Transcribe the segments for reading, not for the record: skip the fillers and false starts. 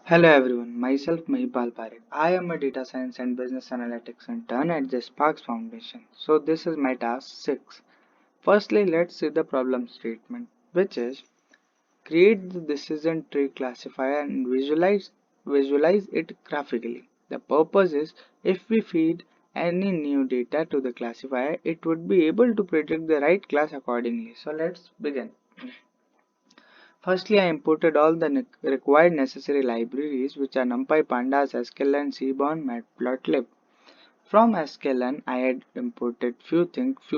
Hello everyone, myself Mahipal Parekh. I am a data science and business analytics intern at the Sparks Foundation. So this is my task 6. Firstly, let's see the problem statement, which is create the decision tree classifier and visualize it graphically. The purpose is if we feed any new data to the classifier, it would be able to predict the right class accordingly. So let's begin. Firstly, I imported all the required necessary libraries, which are NumPy, Pandas, sklearn, Seaborn, Matplotlib. From sklearn, I had imported few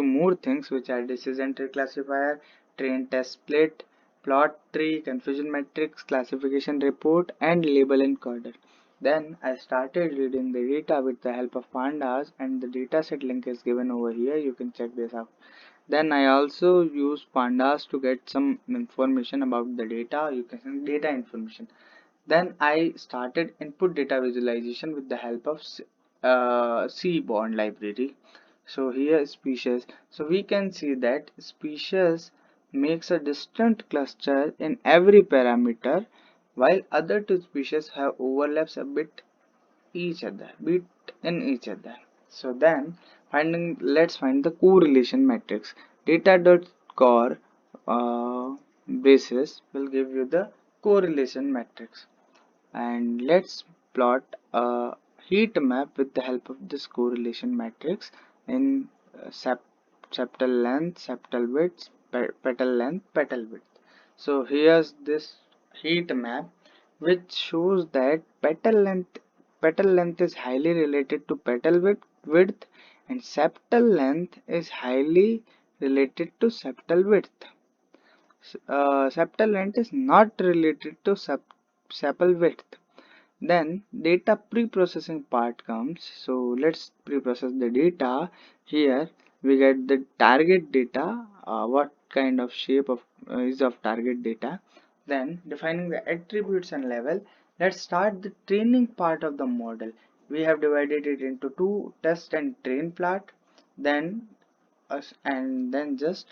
more things, which are decision tree classifier, train test split, plot tree, confusion matrix, classification report, and label encoder. Then I started reading the data with the help of pandas, and the dataset link is given over here. You can check this out. Then I also use pandas to get some information about the data. You can see data information. Then I started input data visualization with the help of Seaborn library. So here species. So we can see that species makes a distant cluster in every parameter, while other two species have overlaps a bit in each other. So then let's find the correlation matrix. Data.core basis will give you the correlation matrix, and let's plot a heat map with the help of this correlation matrix in septal length, septal width, petal length, petal width. So here's this heat map which shows that petal length is highly related to petal width, and septal length is highly related to septal width. Septal length is not related to sepal width. Then data pre-processing part comes. So let's pre-process the data. Here we get the target data, what kind of shape of is of target data. Then defining the attributes and level. Let's start the training part of the model. We have divided it into two, test and train part. Then just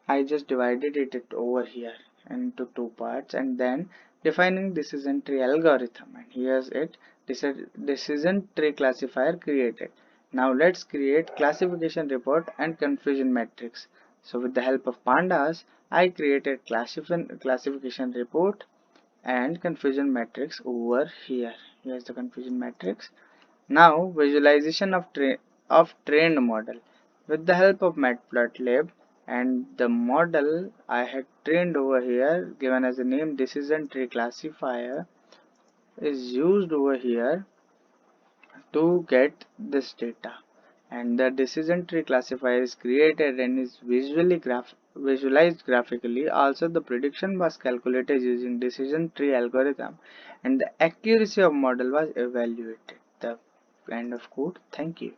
I just divided it over here into two parts, and then defining decision tree algorithm, and here's it. Decision tree classifier created. Now let's create classification report and confusion matrix. So with the help of pandas, I created classification report and confusion matrix over here. Here's the confusion matrix. Now visualization of trained model. With the help of Matplotlib and the model I had trained over here, given as a name decision tree classifier, is used over here to get this data. And the decision tree classifier is created and is visualized graphically. Also, the prediction was calculated using decision tree algorithm, and the accuracy of model was evaluated. The end of code. Thank you.